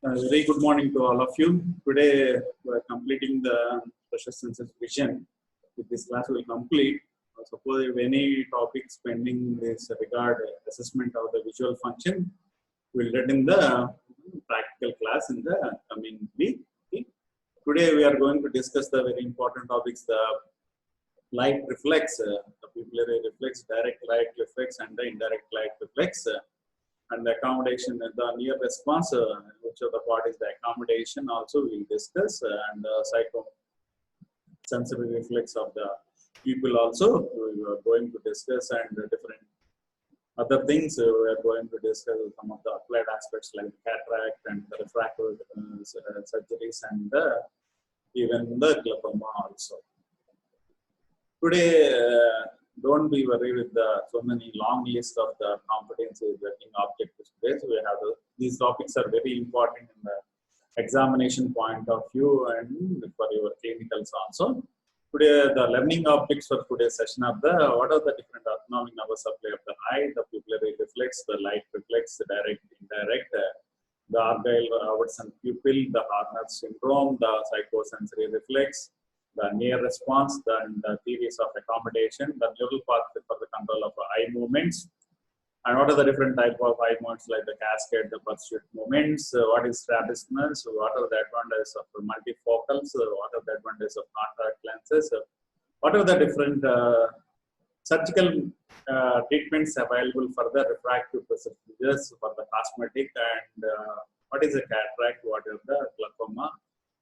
Very good morning to all of you. Today we are completing the pressure sensors vision. With this class, we will complete. Suppose if any topics pending this regard assessment of the visual function, we will get in the practical class in the coming week. Okay. Today we are going to discuss the very important topics: the light reflex, the pupillary reflex, direct light reflex, and the indirect light reflex. And the accommodation and the near response, which of the part is the accommodation also we will discuss, and the psychosensory reflex of the pupil also we are going to discuss, and different other things we are going to discuss, some of the applied aspects like cataract and the refractive surgeries, and even the glaucoma also. Today, don't be worried with the so many long list of the competency working objectives today. So we have these topics are very important in the examination point of view and for your clinicals also. Today, the learning objects for today's session are the what are the different autonomic nervous supply of the eye, the pupillary reflex, the light reflex, the direct, indirect, the Argyll-Robertson pupil, the Horner syndrome, the psychosensory reflex, the near response, then the theories of accommodation, the neural pathway for the control of eye movements, and what are the different type of eye movements like the cascade, the pursuit movements, what is strabismus, what are the advantages of multifocals, what are the advantages of contact lenses, what are the different surgical treatments available for the refractive procedures for the cosmetic, and what is a cataract, what is the glaucoma.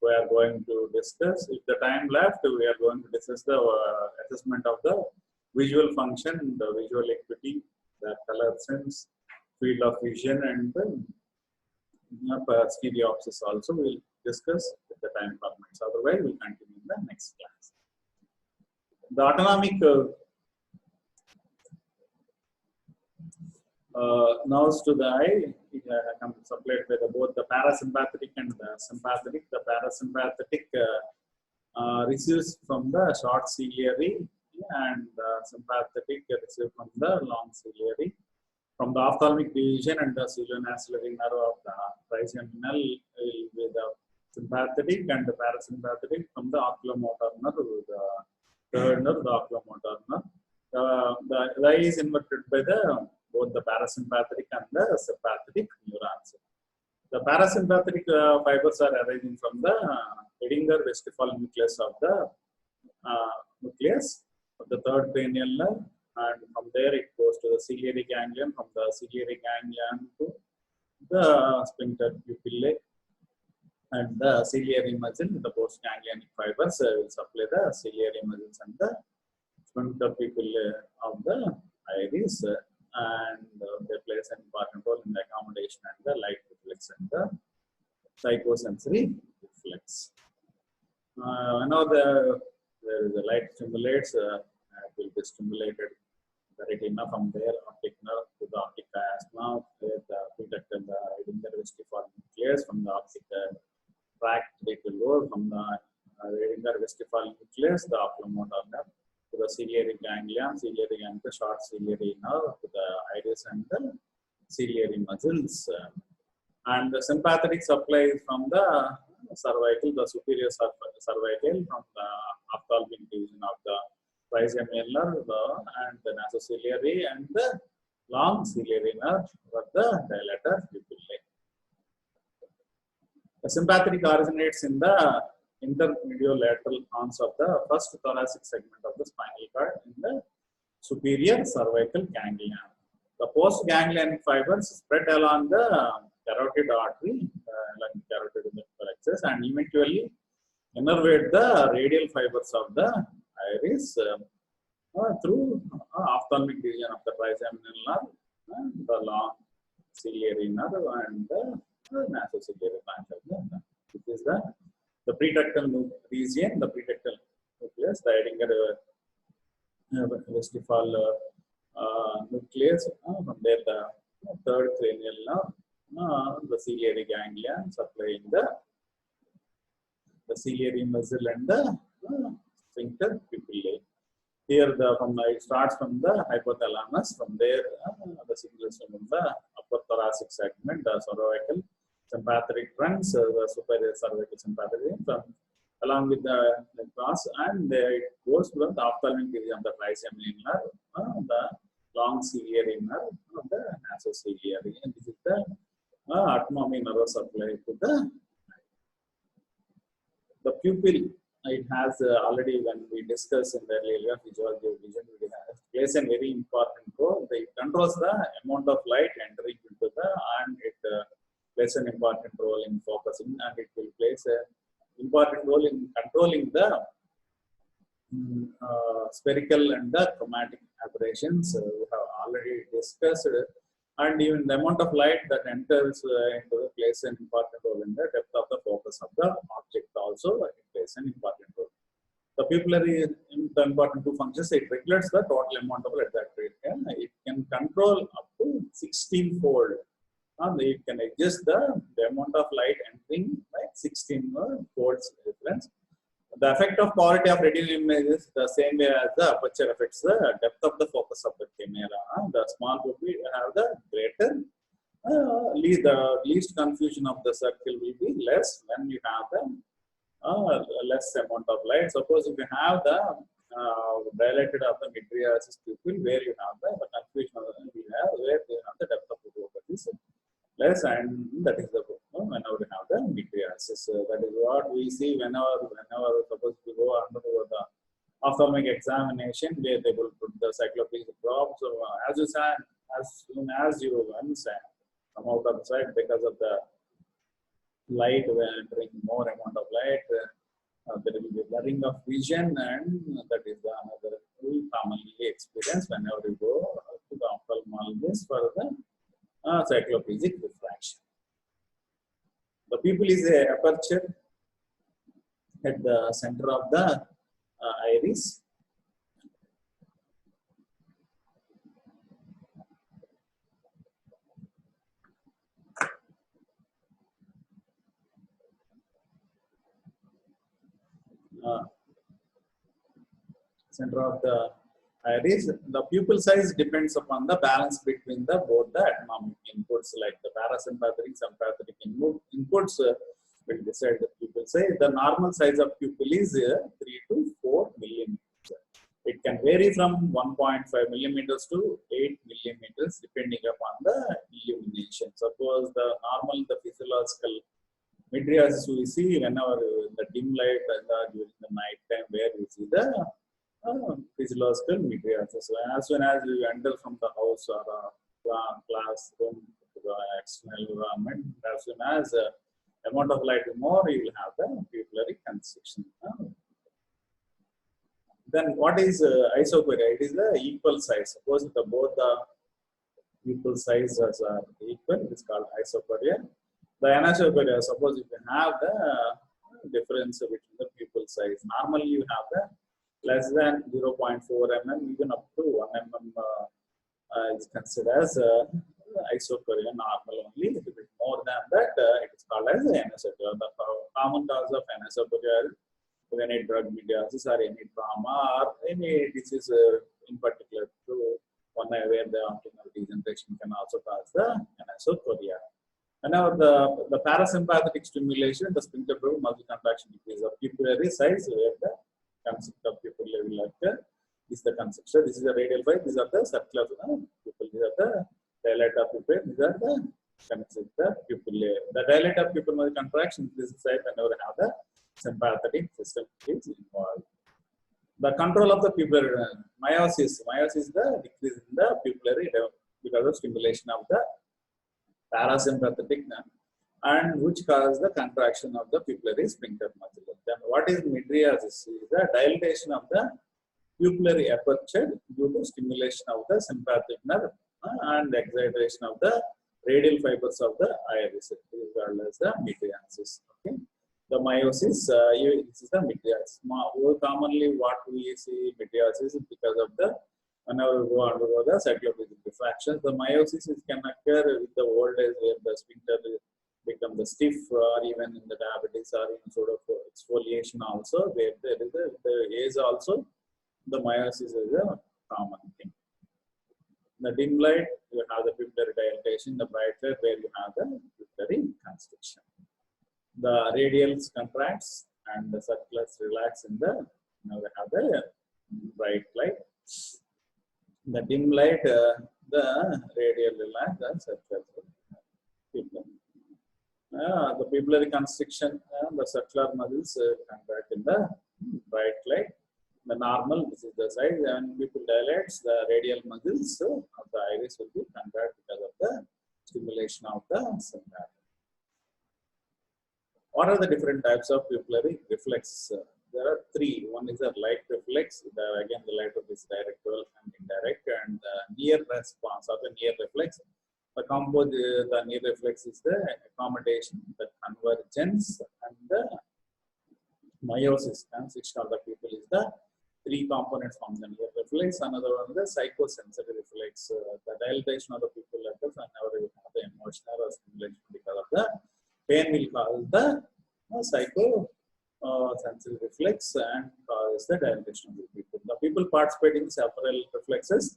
We are going to discuss. If the time left, we are going to discuss the assessment of the visual function, the visual acuity, the color sense, field of vision, and the stereopsis also we will discuss if the time permits. Otherwise, we will continue in the next class. The autonomic nerves to the eye comes supplied by both the parasympathetic and the sympathetic. The parasympathetic receives from the short ciliary, and the sympathetic receives from the long ciliary. From the ophthalmic division and the ciliary nerve of the trigeminal will be the sympathetic, and the parasympathetic from the oculomotor nerve, the third nerve, the oculomotor nerve. The eye is inverted by the both the parasympathetic and the sympathetic neurons. The parasympathetic fibers are arising from the Edinger vestigial nucleus of the nucleus of the third cranial nerve, and from there it goes to the ciliary ganglion, from the ciliary ganglion to the sphincter pupillae, and the ciliary muscle, the postganglionic fibers will supply the ciliary muscles and the sphincter pupillae of the iris, and they plays an important role in the accommodation and the light reflex and the psychosensory reflex. Now there is a light stimulates, it will be stimulated the retina, from there optic nerve to the optic chiasma, where the protected the Edinger vestigial nucleus, from the optic tract it will go from the Edinger vestigial nucleus, the oculomotor nerve, to the ciliary ganglion, the short ciliary nerve, to the iris and the ciliary muscles. And the sympathetic supply from the cervical, the superior cervical, from the ophthalmic division of the trigeminal nerve, and the nasociliary and the long ciliary nerve for the dilator pupillae. The sympathetic originates in the intermediolateral horns of the first thoracic segment of the spinal cord in the superior cervical ganglion. The postganglionic fibers spread along the carotid artery, along the carotid plexus, and eventually innervate the radial fibers of the iris through ophthalmic division of the trigeminal nerve, and the long ciliary nerve, and the nasociliary branch of the nerve. This is the pretectal region, the pretectal nucleus, the Edinger vestigial nucleus, from there the third cranial nerve, the ciliary ganglion supplying the ciliary muscle and the sphincter pupillae. Here it starts from the hypothalamus, from there the signals from the upper thoracic segment, the cervical, sympathetic trunks, the superior cervical sympathetic from along with the cross, and it goes to the ophthalmic region of the trigeminal nerve, the long ciliary nerve, the nasociliary, and this is the autonomic nervous supply to the pupil. It has already, when we discussed in the earlier physiology of vision, it plays a very important role. It controls the amount of light entering into the, and it plays an important role in focusing, and it will place a important role in controlling the spherical and the chromatic aberrations. We have already discussed, and even the amount of light that enters into the plays an important role in the depth of the focus of the object. Also, it plays an important role. The pupillary, the important two functions, it regulates the total amount of light that it can control up to 16-fold. It can adjust the amount of light entering by 16 folds difference. The effect of polarity of retinal image is the same way as the aperture affects the depth of the focus of the camera. The small pupil have the greater, the least confusion of the circle will be less when you have the less amount of light. Suppose if you have the dilated of the mydriasis pupil, where you have the confusion of where you have the depth of the focus is less, and that is the whenever we have the mydriasis. That is what we see whenever suppose we go under the ophthalmic examination, where they will put the cycloplegic drops. So as soon as you come out of the sight, because of the light, when entering more amount of light, there will be blurring of vision, and that is the another we commonly experience whenever you go to the ophthalmologist for the cycloplegic refraction. The pupil is a aperture at the center of the iris. Center of the iris. The pupil size depends upon the balance between the both the autonomic inputs, like the parasympathetic, sympathetic inputs will decide the pupil size. The normal size of pupil is 3 to 4 millimeters. It can vary from 1.5 millimeters to 8 millimeters depending upon the illumination. Suppose the normal, the physiological mydriasis we see whenever the dim light during the night time, where we see the physiological mydriasis. So as soon as you enter from the house or classroom to the external environment, as soon as amount of light more, you will have the pupillary constriction. Then what is isocoria? It is the equal size. Suppose both the pupil sizes are equal, it is called isocoria. The anisocoria, suppose if you have the difference between the pupil size, normally you have the less than 0.4 mm, even up to 1 mm is considered as isocoria normal only. If it is more than that, it is called as anisocoria. The common cause of anisocoria is any drug mydriasis or any trauma or any disease in particular to one where the optical degeneration can also cause the anisocoria. And now the parasympathetic stimulation, the sphincter muscle contraction decrease of pupillary size, where the concept of pupillary level is the concept. So this is the radial five. These are the circular pupil. These are the dilator pupil. These are the concept of pupillary. The dilator pupil muscle contraction increases size whenever have the sympathetic system is involved. The control of the pupillary meiosis. Meiosis is the decrease in the pupillary because of stimulation of the parasympathetic nerve, and which causes the contraction of the pupillary sphincter muscle. Then what is mydriasis? Is the dilatation of the pupillary aperture due to stimulation of the sympathetic nerve and excitation of the radial fibers of the iris. This is called as the mydriasis. Okay. The meiosis, this is the mydriasis. More commonly, what we see mydriasis is because of the whenever we go undergo the cycloplegic refraction. The meiosis can occur with the old age, where the sphincter become the stiff, or even in the diabetes or in sort of exfoliation also, where there is the age also, the meiosis is a common thing. The dim light, you have the pupillary dilatation. The bright light, where you have the pupillary constriction. The radials contracts and the circulars relax in the, now we have the bright light. The dim light, the radial relax, the circular pupil. The pupillary constriction, the circular muscles contract in the bright light. The normal, this is the side, when pupil dilates, the radial muscles of the iris will be contract because of the stimulation of the sympathetic. What are the different types of pupillary reflex? There are three. One is the light reflex. Again, the light reflex is direct and indirect, and the near response or the near reflex. The near reflex is the accommodation, the convergence, and the meiosis. Constriction of the pupil is the three components from the near reflex. Another one is the psychosensory reflex. The dilatation of the pupil occurs whenever you have the emotional or stimulation because of the pain will cause the psychosensory reflex and cause the dilatation of the pupil. The people participate in several reflexes,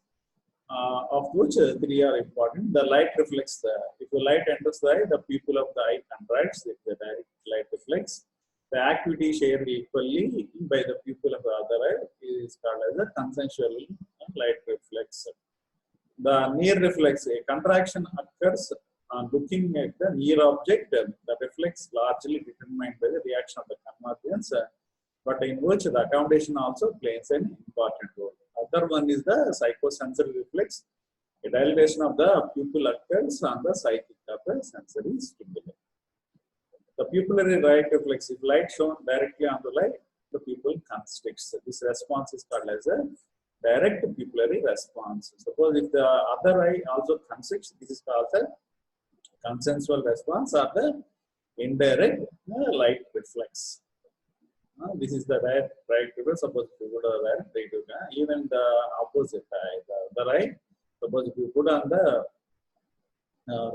of which three are important. The light reflex, if the light enters the eye, the pupil of the eye contracts, it's the direct light reflex. The activity shared equally by the pupil of the other eye is called as a consensual light reflex. The near reflex, a contraction occurs on looking at the near object. The reflex largely determined by the reaction of the convergence, but in which the accommodation also plays an important role. Other one is the psychosensory reflex. A dilatation of the pupil occurs on the psychic of the sensory stimuli. The pupillary right reflex, if light shown directly on the light, the pupil constricts. This response is called as a direct pupillary response. Suppose if the other eye also constricts, this is called a consensual response or the indirect light reflex. This is the right reflex. Suppose if you put a right, even the opposite eye, the other eye. Suppose if you put on the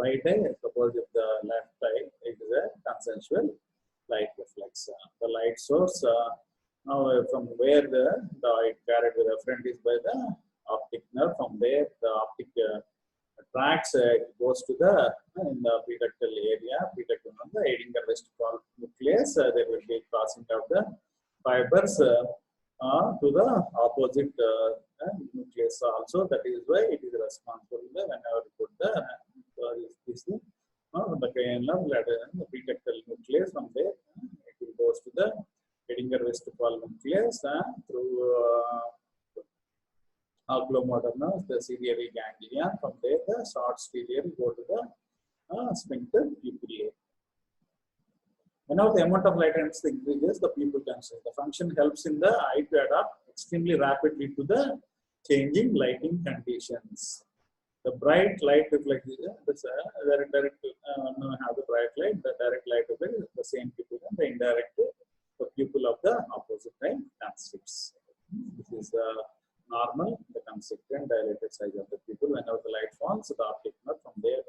right eye, suppose if the left eye, it is a consensual light reflex. The light source, now from where the light carried with the friend is by the optic nerve. From there, the optic tracks goes to the in the preductal area, preductal on the Edinger vestibular nucleus. There will be crossing of the fibers to the opposite nucleus also. That is why it is responsible whenever you put the the cranial ladder and the preductal nucleus. From there, it will goes to the Edinger vestibular nucleus through oculomotor nerves, the ciliary ganglia. From there, the short stereo go to the sphincter pupillae. Whenever the amount of light increases, the pupil constriction. The function helps in the eye to adapt extremely rapidly to the changing lighting conditions. The bright light reflex is have the bright light. The direct light reflex is the same pupil, and the indirect, the pupil of the opposite eye constricts. This is the normal, the constricted and dilated size of the pupil. Whenever the light falls, the optic nerve, from there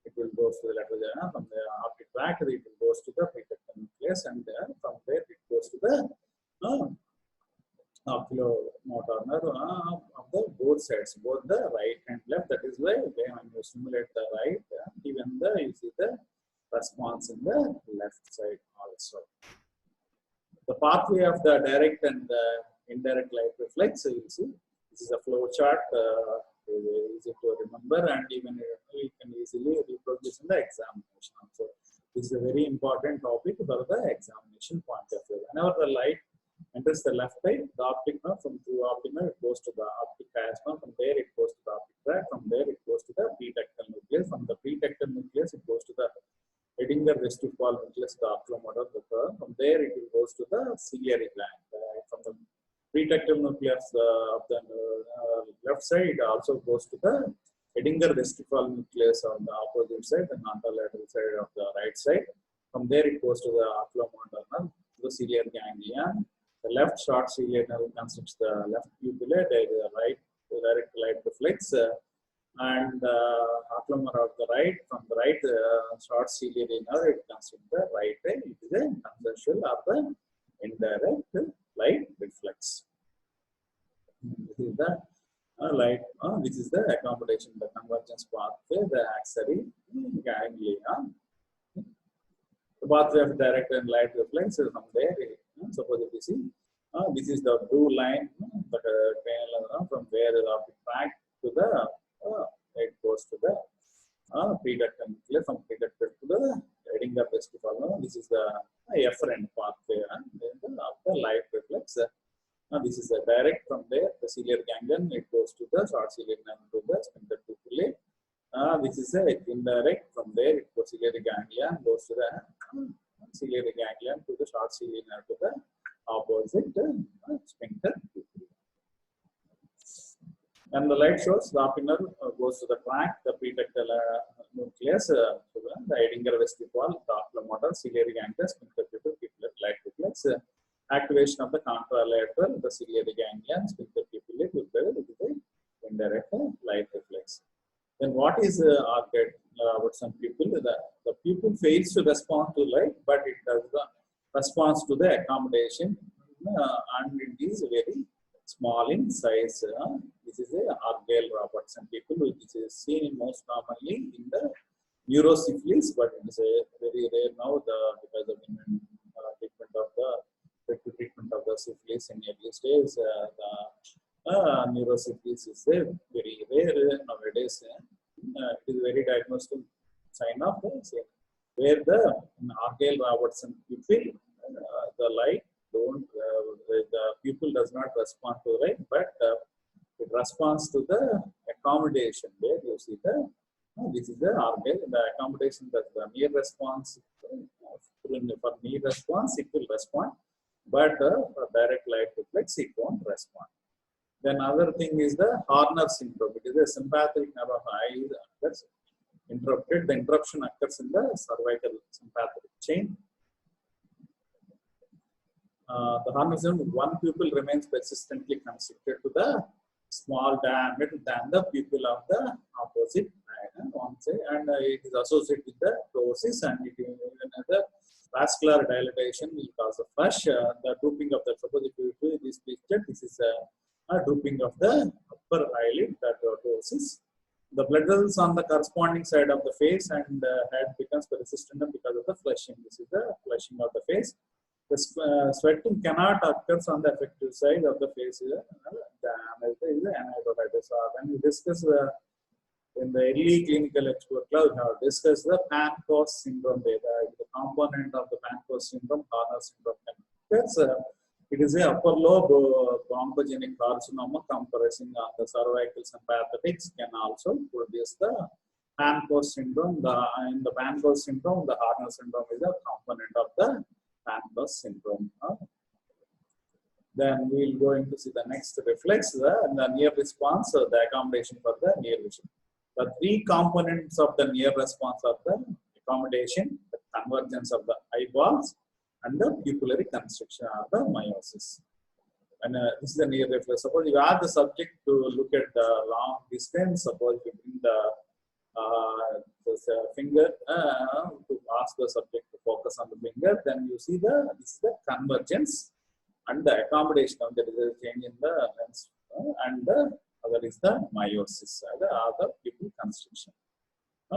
it will go to the lateral area. From the optic tract, it will go to the preductal nucleus, and from there it goes to the oculomotor nerve of the both sides, both the right and left. That is why when you stimulate the right, even you see the response in the left side also. The pathway of the direct and the indirect light reflex, you see, this is a flow chart, easy to remember, and even we can easily reproduce in the examination also. This is a very important topic for the examination point of view. Whenever the light enters the left eye, the optic nerve, from through optic nerve, it goes to the optic chiasma. From there, it goes to the optic tract. From there, it goes to the preductal nucleus. From the preductal nucleus, it goes to the Edinger vestibular nucleus, the oculomotor nerve. From there, it goes to the ciliary gland. From the preductal nucleus of the left side, it also goes to the Edinger vestibular nucleus on the opposite side, the contralateral side of the right side. From there, it goes to the oculomotor nerve, the ciliary ganglia. The left short ciliary nerve constitutes the left pupilla, the right direct light reflex, and oculomotor of the right. From the right short ciliary nerve, it constitutes the right eye. It is a consensual or the indirect light reflex. This is the light. This is the accommodation, the convergence pathway, the axillary ganglia. The pathway of direct and light reflex is from there. Suppose if you see, this is the blue line, but from where the optic tract to the it goes to the preductor nucleus, from preductor to the Edinger vestibular. This is the efferent pathway of the light reflex. This is the direct from there, the ciliary ganglion, it goes to the short ciliary nerve to the sphincter pupillae. This is a indirect from there, it goes ciliary ganglion, goes to the ciliary ganglion to the short ciliary nerve to the opposite sphincter pupillae. And the light shows the optic nerve goes to the tract, the preductal nucleus, to the Edinger vestibule, the oculomotor, ciliary ganglion, sphincter pupillae, light reflex. Activation of the contralateral, the ciliary ganglion, sphincter pupillae, with the indirect light reflex. Then what is arcade about some pupil? The pupil fails to respond to light, but it does the response to the accommodation, and it is very small in size. This is a Argyll-Robertson pupil, which is seen most commonly in the neurosyphilis, but it is a very rare now because of treatment of the syphilis in early stage. The neurosyphilis is very rare nowadays. It is very diagnostic sign of where the Argyll-Robertson pupil, the light the pupil does not respond to light, but it responds to the accommodation. Where you see this is the Argyll, the accommodation that the near response, for near response it will respond, but for direct light reflex it won't respond. Then other thing is the Horner syndrome. It is a sympathetic nerve of eye occurs interrupted. The interruption occurs in the cervical sympathetic chain. The Horner syndrome, one pupil remains persistently constricted to the small diameter than the pupil of the opposite eye, and it is associated with the ptosis, and it even the vascular dilatation will cause a flush. The drooping of the, suppose if you do this picture, this is a drooping of the upper eyelid, that ptosis. The blood vessels on the corresponding side of the face and head becomes persistent because of the flushing. This is the flushing of the face. The sweating cannot occur on the affected side of the face. The anidotitis. When we discuss in the early clinical expert class, we have discussed the Pancoast syndrome. The component of the Pancoast syndrome, Horner syndrome. It is a upper lobe bronchogenic carcinoma compressing on the cervical sympathetics, can also produce the Pancoast syndrome. In the Pancoast syndrome, the Horner syndrome is a component of the Pancoast syndrome. Then we will go into see the next reflex, the near response, the accommodation for the near vision. The three components of the near response are the accommodation, the convergence of the eyeballs, and the pupillary constriction of the meiosis. And this is the near reflex. Suppose you ask the subject to look at the long distance, suppose you bring the finger to ask the subject to focus on the finger, then you see this is the convergence and the accommodation of the change in the lens, and the other is the meiosis, the other pupil constriction.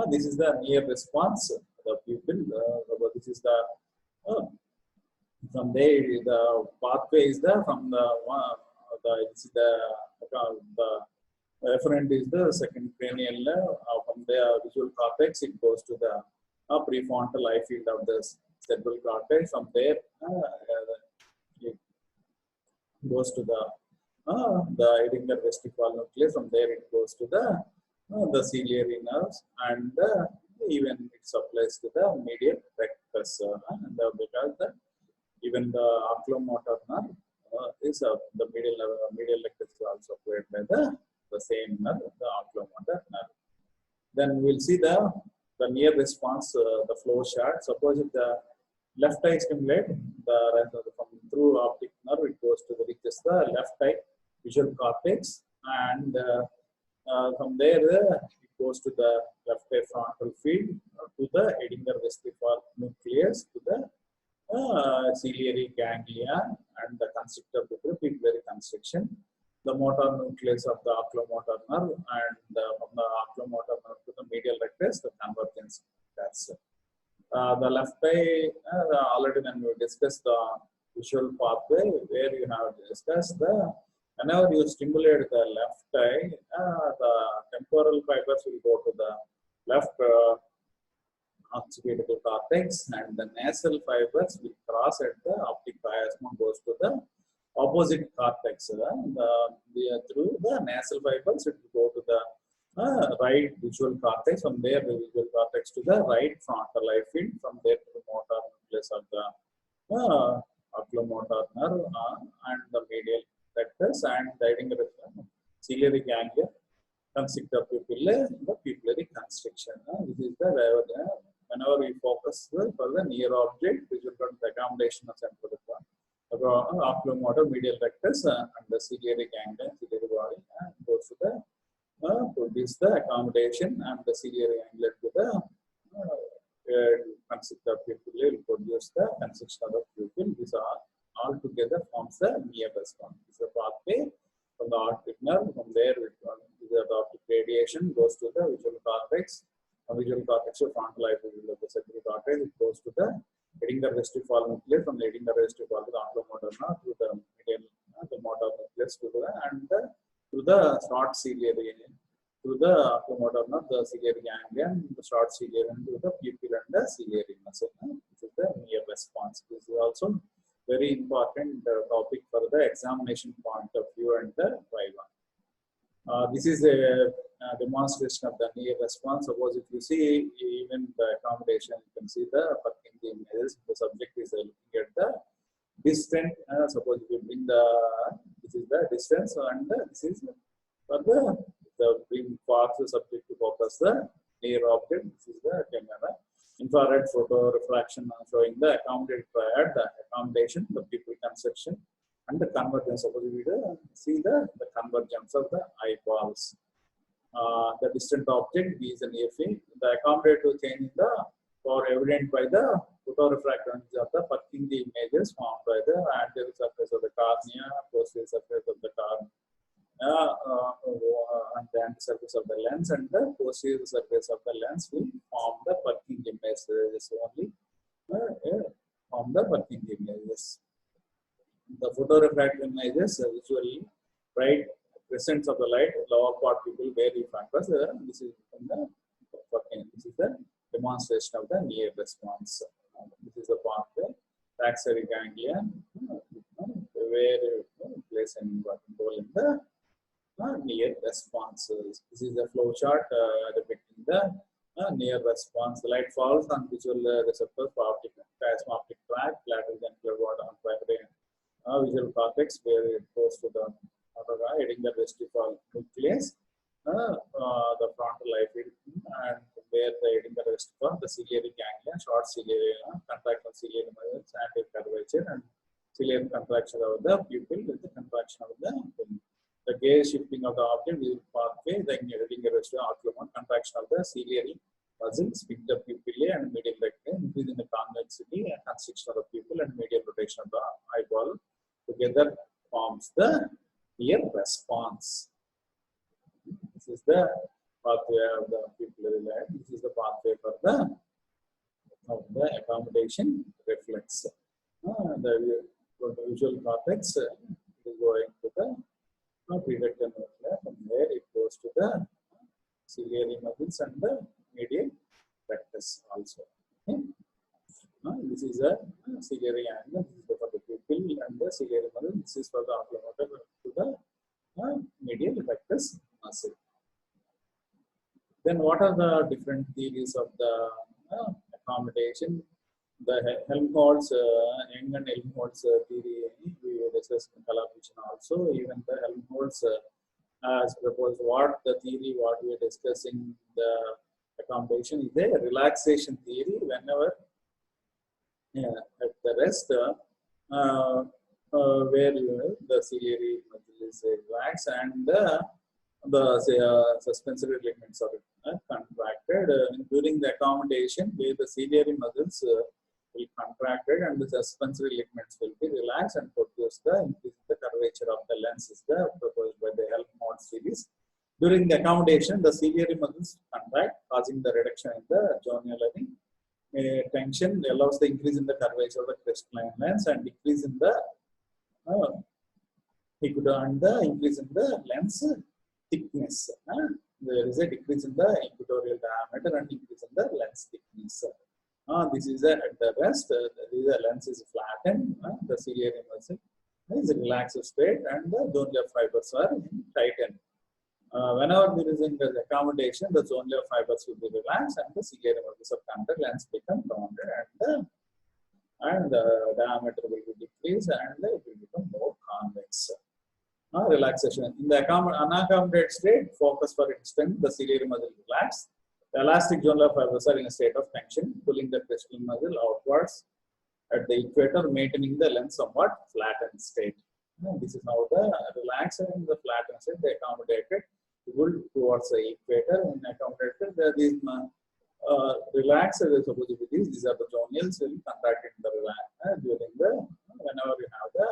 This is the near response, the pupil. This is the from there the pathway is from the efferent is the second cranial nerve. From the visual cortex it goes to the prefrontal eye field of the cerebral cortex. From there it goes to the Edinger vestibular nucleus. From there it goes to the ciliary nerves, and even it supplies to the medial rectus, and because even the oculomotor nerve is the medial rectus is also played by the same nerve, the oculomotor nerve. Then we'll see the near response, the flow chart. Suppose if the left eye stimulate, from through optic nerve it goes to reaches the left eye visual cortex, and from there it goes to the left eye frontal field, to the Edinger vestibular nucleus, to the ciliary ganglia, and the constrictor pupillary constriction, the motor nucleus of the oculomotor nerve, and from the oculomotor nerve to the medial rectus, the convergence. That's The left eye, already when we discussed the visual pathway, where you have discussed whenever you stimulate the left eye, the temporal fibers will go to the left occipital cortex, and the nasal fibers will cross at the optic chiasma, goes to the opposite cortex. Through the nasal fibers, it will go to the right visual cortex. From there, the visual cortex to the right frontal eye field. From there to the motor nucleus of the oculomotor nerve and the medial rectus and the ciliary ganglia constrict the pupilla, the pupillary constriction. This is the whenever we focus for the near object, visual accommodation of central oculomotor, medial rectus, and the ciliary ganglia, ciliary body, goes to the produce the accommodation, and the ciliary ganglia to the constrict the pupil, will produce the constriction of the pupil. These are all together forms the near response. This is a pathway from the optic nerve. From there, the optic radiation goes to the visual cortex. Visual cortex to frontal eye field of the central cortex. It goes to the Edinger vestibular nucleus. From the Edinger vestibular to the oculomotor nerve, to the medial, the motor nucleus to the to the short ciliary, to the oculomotor nerve, the ciliary ganglion, the short ciliary, to the pupil and the ciliary muscle. This is the near response. This is also very important topic for the examination point of view and the viva. This is a demonstration of the near response. Suppose if you see even the accommodation, you can see the Purkinje images. The subject is looking at the distance. Suppose if you bring this is the distance, and this is for the bring force the subject to focus the near object. This is the camera. Infrared photo refraction showing the accommodated triad, the accommodation, the pupil constriction, and the convergence. Suppose we see the convergence of the eyeballs. The distant object is a near field. The accommodative change in the or evident by the photorefractance of the Purkinje images formed by the anterior surface of the cornea, posterior surface of the cornea, and the anterior surface of the lens, and the posterior surface of the lens will form the Purkinje images only. Form the Purkinje images. The photorefractive images usually bright presence of the light, lower part people very focus. This is from the this is the demonstration of the near response. This is the pathway, axillary ganglia, where plays an important role in the near responses. This is the flow chart depicting the near response. The light falls on visual receptors for optic tract, lateral genital on primary visual cortex, where it goes to the Edinger vestibular nucleus, the frontal eye field, and where the Edinger vestibular, the ciliary ganglia, short ciliary, contraction ciliary muscles, anterior curvature, and ciliary contraction of the pupil with the contraction of the gaze shifting of the object with pathway, the Edinger vestibular oculomotor, contraction of the ciliary muscles, sphincter pupillae and medial rectus, increasing the convexity and constriction of the pupil and medial rotation of the eyeball together forms the near response. This is the pathway of the pupillary line. This is the pathway for the accommodation reflex. The visual cortex is going to the prerector nucleus. From there, it goes to the ciliary muscles and the medial rectus also. Okay. This is a ciliary angle. This is for the pupil and the ciliary muscle. This is for the oculomotor to the medial rectus muscle. Then, what are the different theories of the accommodation? The Helmholtz, Young and Helmholtz theory, we discussed in collaboration also. Even the Helmholtz has proposed what the theory, what we are discussing, the accommodation is a relaxation theory. Whenever at the rest, where the ciliary muscle is relaxed and the suspensory ligaments are contracted. During the accommodation, where the ciliary muscles will contracted and the suspensory ligaments will be relaxed and produce the increase in the curvature of the lens is the proposed by the Helmholtz series. During the accommodation, the ciliary muscles contract, causing the reduction in the journal tension allows the increase in the curvature of the crystalline lens and decrease in the increase in the lens thickness. There is a decrease in the equatorial diameter and increase in the lens thickness. This is at the rest. The lens is flattened. The ciliary muscle is relaxed state, and the zonular fibers are tightened. Whenever there is an accommodation, the zonular fibers will be relaxed, and the ciliary muscles of contact lens become rounded, and the diameter will be decreased, and it will become more convex. Relaxation. In the unaccommodated state, focus for instant, the ciliary muscle relaxed. The elastic zonular fibers are in a state of tension, pulling the crystalline muscle outwards at the equator, maintaining the lens somewhat flattened state. This is now the relaxed and the flattened state. They accommodated pulled towards the equator. In accommodated, these relaxed, suppose it is, these are the zonules will contract in the relax during the whenever you have the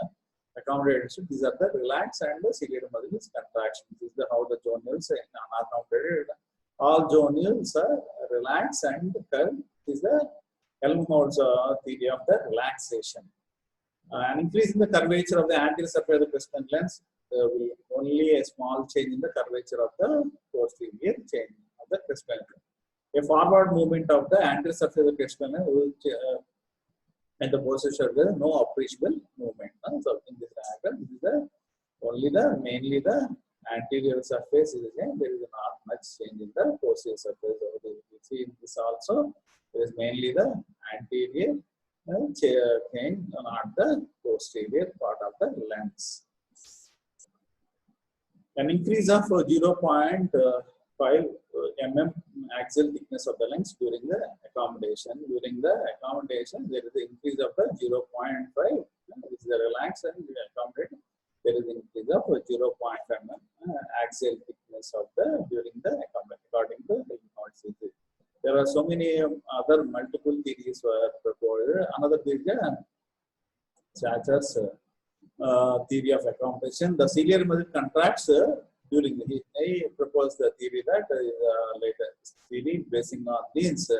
accommodated state. These are the relaxed and the ciliary muscle is contraction. This is how the zonules in unaccommodated. All zonules are relaxed and curve. This is the Helmholtz theory of the relaxation. An increase in the curvature of the anterior surface of the crystalline lens will only a small change in the curvature of the posterior change of the crystalline lens. A forward movement of the anterior surface of the crystalline lens will and the posterior surface no appreciable movement. So in this diagram, this is mainly the anterior surface is the same. There is not much change in the posterior surface. So you see in this also, there is mainly the anterior change, not the posterior part of the lens. An increase of 0.5 mm axial thickness of the lens during the accommodation. During the accommodation, there is an increase of the 0.5. This is the relaxed and the accommodated. There is an increase of 0.5 mm axial thickness of the during the accommodation, according to Helmholtz theory. There are so many other multiple theories were proposed. Another theory, Sachs theory of accommodation. The ciliary muscle contracts during he proposed the theory that later theory basing on these.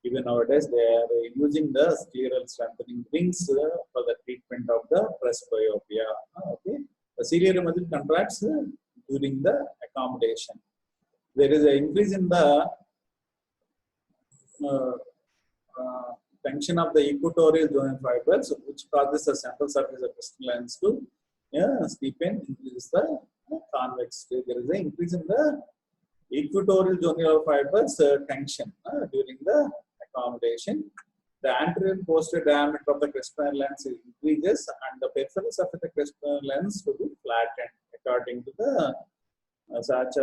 Even nowadays, they are using the scleral strengthening rings for the treatment of the presbyopia. Okay, the ciliary muscle contracts during the accommodation. There is an increase in the tension of the equatorial zonal fibers, which causes the central surface of crystal lens to steepen, increases the convex state. There is an increase in the equatorial zonal fibers tension during the accommodation. The anterior and posterior diameter of the crystalline lens increases, and the peripheral surface of the crystalline lens to be flattened. According to the Sachs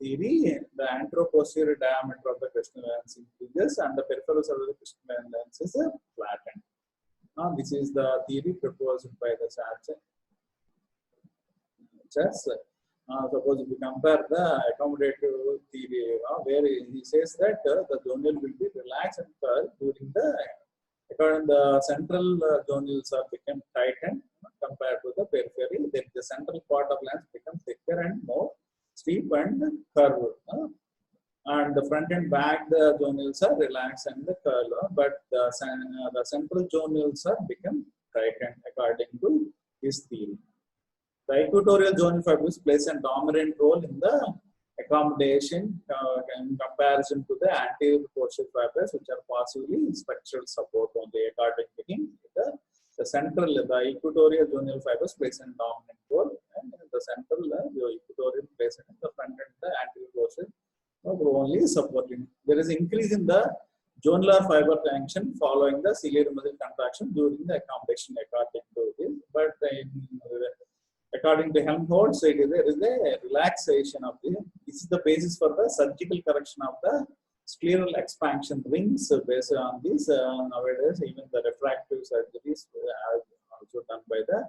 theory, the anteroposterior diameter of the crystalline lens increases, and the peripheral surface of the crystalline lens is flattened. This is the theory proposed by the Sachs. Suppose if you compare the accommodative theory, where he says that the zonule will be relaxed and curved during the central zonules are become tightened compared to the periphery. Then the central part of lens becomes thicker and more steep and curved. And the front and back the zonules are relaxed and the curved, but the central zonules are become tightened according to his theory. The equatorial zonal fibers plays a dominant role in the accommodation in comparison to the anterior posterior fibers, which are possibly structural support only. According to him, the equatorial zonal fibers plays a dominant role, and the central the equatorial plays in the front and the anterior posterior only supporting. There is increase in the zonular fiber tension following the ciliary muscle contraction during the accommodation, according to this. But according to Helmholtz, there is a relaxation of the. This is the basis for the surgical correction of the scleral expansion rings. Based on this, nowadays even the refractive surgeries are also done by the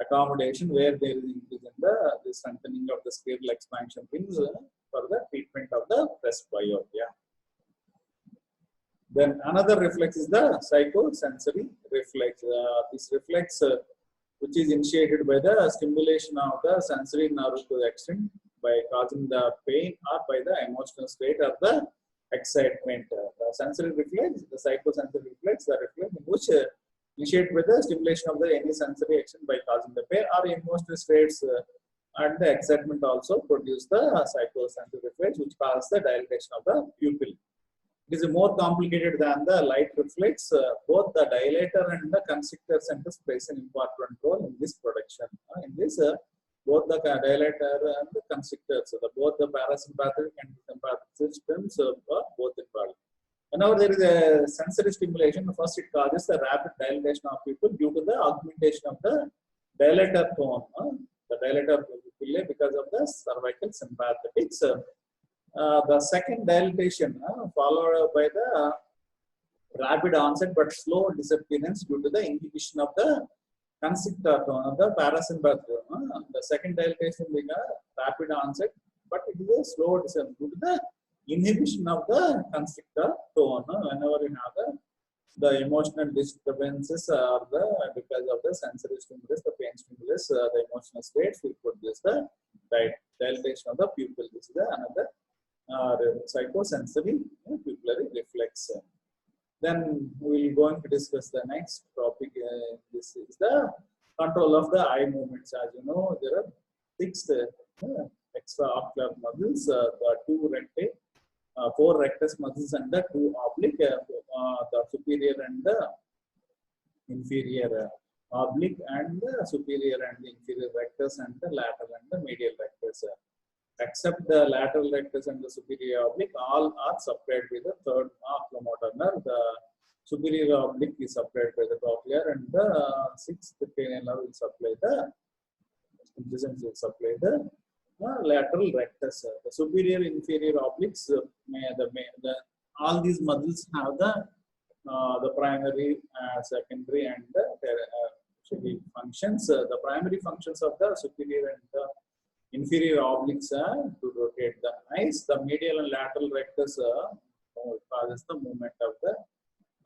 accommodation, where there is increase in the strengthening of the scleral expansion rings for the treatment of the presbyopia. Then another reflex is the psychosensory reflex. This reflex, which is initiated by the stimulation of the sensory nerve to the extent by causing the pain or by the emotional state of the excitement. The sensory reflex, the psychosensory reflex, the reflex in which initiate with the stimulation of the any sensory action by causing the pain or emotional states and the excitement also produce the psychosensory reflex, which causes the dilatation of the pupil. It is more complicated than the light reflex. Both the dilator and the constrictor centers plays an important role in this production. In this, both the dilator and the constrictor, so both the parasympathetic and sympathetic systems are both involved. Whenever there is a sensory stimulation, first it causes the rapid dilatation of pupil due to the augmentation of the dilator tone. The dilator pupil because of the cervical sympathetics. The second dilatation followed by the rapid onset but slow disappearance due to the inhibition of the constrictor tone of the parasympathetic. The second dilatation being a rapid onset, but it is a slow disappearance due to the inhibition of the constrictor tone. Whenever you have the emotional disturbances are because of the sensory stimulus, the pain stimulus, the emotional states will produce the dilatation of the pupil. This is another psychosensory pupillary reflex. Then we will going to discuss the next topic. This is the control of the eye movements. As you know, there are 6 extraocular muscles, the 2 recti, 4 rectus muscles, and the 2 oblique, the superior and the inferior oblique, and the superior and the inferior rectus, and the lateral and the medial rectus. Except the lateral rectus and the superior oblique, all are supplied with the third oculomotor nerve. The superior oblique is supplied by the cochlear, and the 6th cranial nerve will supply the lateral rectus. The superior inferior obliques, all these muscles have the primary, secondary, and the tertiary functions. The primary functions of the superior and the inferior obliques are to rotate the eyes. The medial and lateral rectus causes the movement of the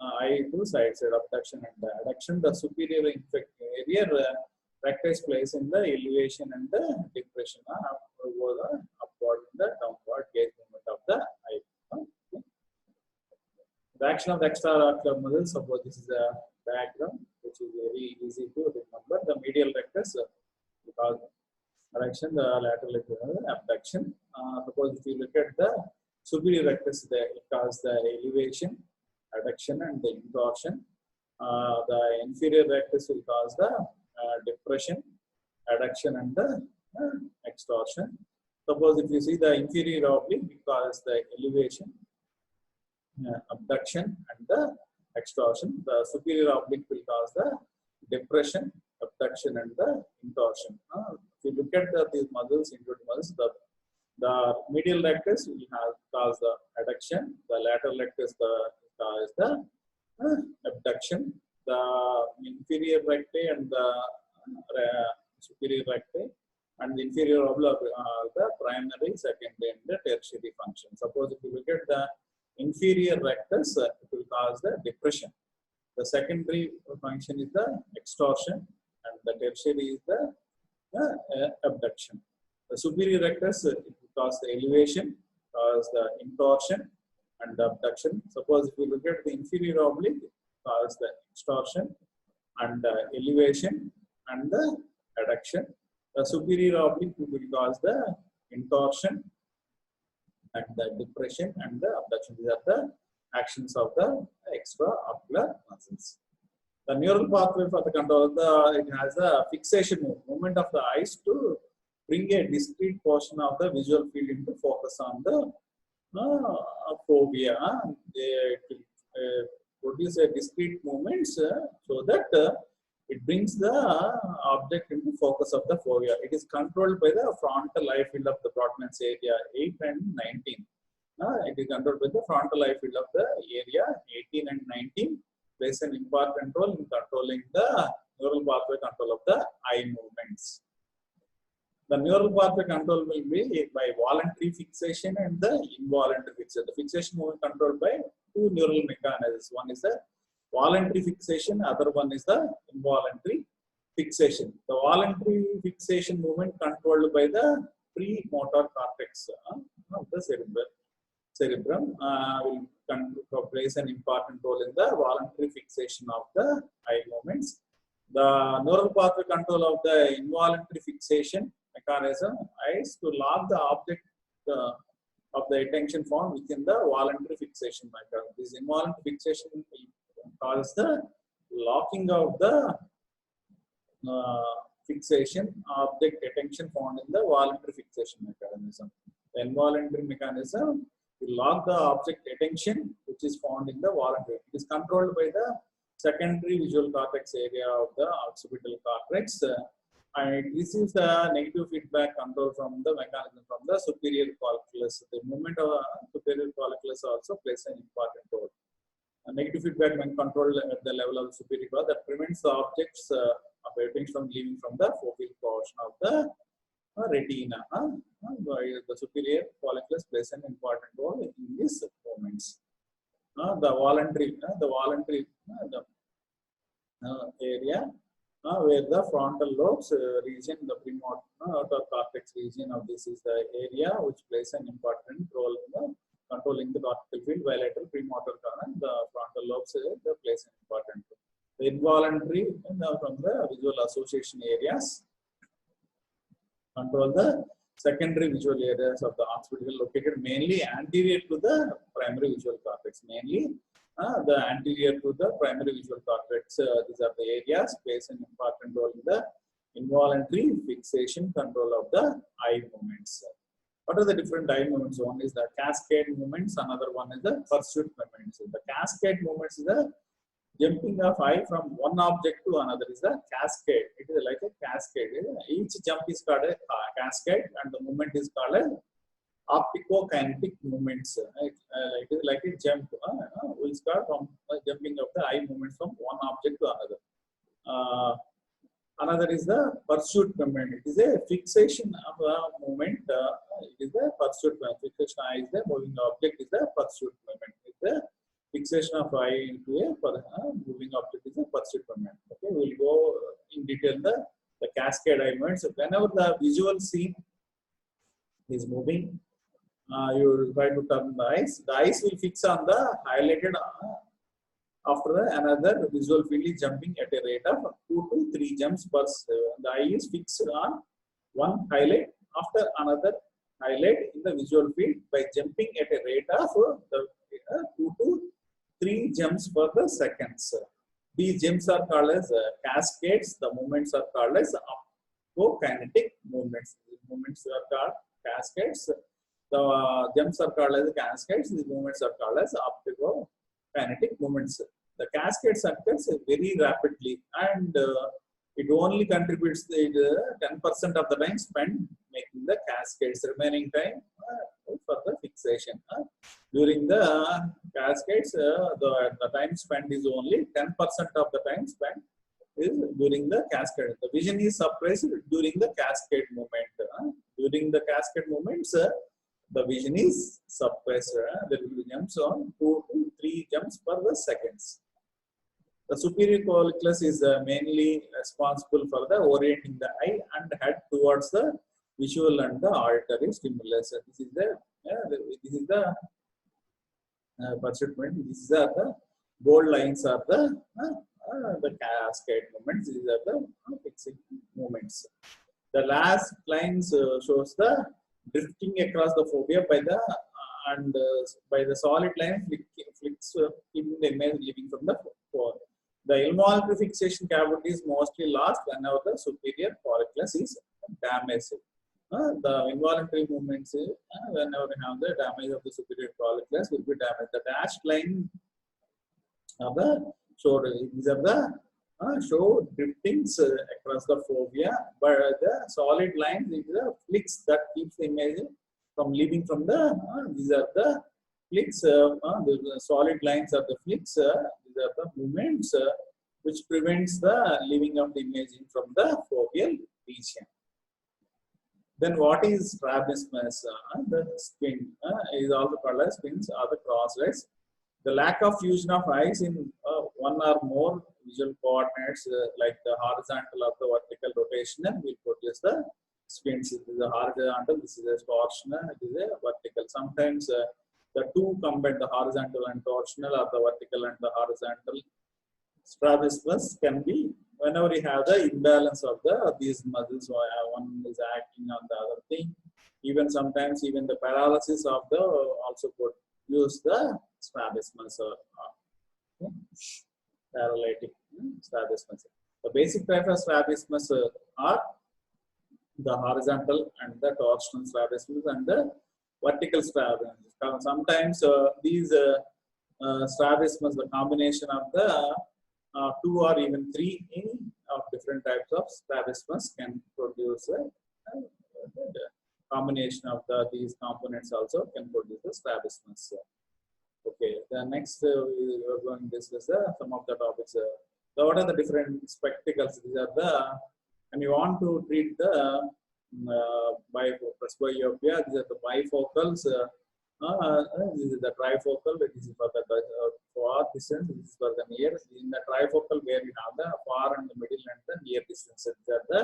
eye to side abduction and the adduction. The superior inferior rectus plays in the elevation and the depression, upward and the downward gaze movement of the eye. The action of the extraocular muscles, suppose this is a diagram which is very easy to remember. The medial rectus because adduction, the lateral abduction. Suppose if you look at the superior rectus, it causes the elevation, adduction, and the intorsion. The inferior rectus will cause the depression, adduction, and the extorsion. Suppose if you see the inferior oblique, it causes the elevation, abduction, and the extorsion. The superior oblique will cause the depression, abduction, and the intorsion. If you look at these muscles, including muscles, the medial rectus will cause the adduction, the lateral rectus cause the abduction, the inferior recti and the superior recti and the inferior oblique are the primary, secondary, and the tertiary function. Suppose if you look at the inferior rectus, it will cause the depression. The secondary function is the extorsion, and the tertiary is the abduction. The superior rectus, it will cause the elevation, cause the intorsion, and the abduction. Suppose if you look at the inferior oblique, it cause the extorsion and the elevation and the adduction. The superior oblique will cause the intorsion and the depression and the abduction. These are the actions of the extraocular muscles. The neural pathway for the control of it has a fixation movement of the eyes to bring a discrete portion of the visual field into focus on the fovea. It will produce a discrete movements so that it brings the object into focus of the fovea. It is controlled by the frontal eye field of the Brodmann's area 8 and 19. It is controlled by the frontal eye field of the area 18 and 19. Plays an important role in controlling the neural pathway control of the eye movements. The neural pathway control will be by voluntary fixation and the involuntary fixation. The fixation movement controlled by 2 neural mechanisms. One is the voluntary fixation, other one is the involuntary fixation. The voluntary fixation movement controlled by the premotor cortex of the cerebral. cerebrum will plays an important role in the voluntary fixation of the eye movements. The neural pathway control of the involuntary fixation mechanism is to lock the object of the attention found within the voluntary fixation mechanism. This involuntary fixation will cause the locking of the fixation object attention found in the voluntary fixation mechanism. The involuntary mechanism will lock the object attention which is found in the voluntary. It is controlled by the secondary visual cortex area of the occipital cortex, and it receives the negative feedback control from the mechanism from the superior colliculus. The movement of superior colliculus also plays an important role. Negative feedback when controlled at the level of superior colliculus that prevents the objects of attention from leaving from the focal portion of the retina. The superior colliculus plays an important role in these movements. The voluntary area where the frontal lobes region, the premotor cortex region of this is the area which plays an important role in the controlling the cortical field. Bilateral premotor current, the frontal lobes plays an important role. The involuntary from the visual association areas control the secondary visual areas of the occipital located mainly anterior to the primary visual cortex. Mainly the anterior to the primary visual cortex. These are the areas plays an important role in the involuntary fixation control of the eye movements. What are the different eye movements? One is the cascade movements. Another one is the pursuit movements. The cascade movements is the jumping of eye from one object to another is the cascade. It is like a cascade. Each jump is called a cascade and the movement is called a opticokinetic movements. It is like a jump. We start from jumping of the eye movements from one object to another. Another is the pursuit movement. It is a fixation of a movement. It is the pursuit movement. Fixation eye is the moving object is the pursuit movement. It is the fixation of eye into a moving object is a pursuit movement. Okay, we will go in detail the cascade eye movements. So whenever the visual scene is moving, you will try to turn the eyes. The eyes will fix on the highlighted after another visual field is jumping at a rate of 2 to 3 jumps per second. The eye is fixed on one highlight after another highlight in the visual field by jumping at a rate of 2 to 3 jumps per the seconds. These jumps are called as cascades. The movements are called as optokinetic movements. These movements are called cascades. The jumps are called as cascades. These movements are called as optokinetic movements. The cascades occurs very rapidly and it only contributes 10% of the time spent making the cascades. Remaining time for the fixation. During the cascades, the time spent is only 10% of the time spent is during the cascade. The vision is suppressed during the cascade movement. During the cascade movements, the vision is suppressed. There will be jumps on 2 to 3 jumps per the seconds. The superior colliculus is mainly responsible for the orienting the eye and head towards the visual and the auditory stimulus. This is the pursuit movement. These are the bold lines are the cascade movements. These are the fixing movements. The last lines shows the drifting across the fovea by the solid line flicks keeping the image leaving from the fore. The involuntary fixation cavity is mostly lost whenever the superior colliculus is damaged. The involuntary movements, whenever we have the damage of the superior colliculus, will be damaged. The dashed line of the shoulder, these are the show driftings across the fovea, but the solid lines is the flicks that keeps the image from leaving from the. These are the flicks. The solid lines are the flicks. These are the movements which prevents the leaving of the imaging from the foveal region. Then what is strabismus? The spin is also called as spins or the crosslegs. The lack of fusion of eyes in one or more visual coordinates like the horizontal or the vertical rotational will produce the spins. This is a horizontal, this is a torsional, it is a vertical. Sometimes the two combined, the horizontal and torsional, or the vertical and the horizontal strabismus can be whenever you have the imbalance of these muscles, one is acting on the other thing. Even sometimes even the paralysis of the also could use the strabismus or paralytic strabismus. The basic type of strabismus are the horizontal and the torsional strabismus and the vertical strabismus. Sometimes these strabismus, the combination of the two or even three of different types of strabismus can produce a combination of these components also can produce the strabismus. Okay, the next we are going to discuss some of the topics. So what are the different spectacles? These are the, and you want to treat the presbyopia, these are the bifocals. This is the trifocal, this is for the far distance, this is for the near. In the trifocal, where you have the far and the middle and the near distance. These are the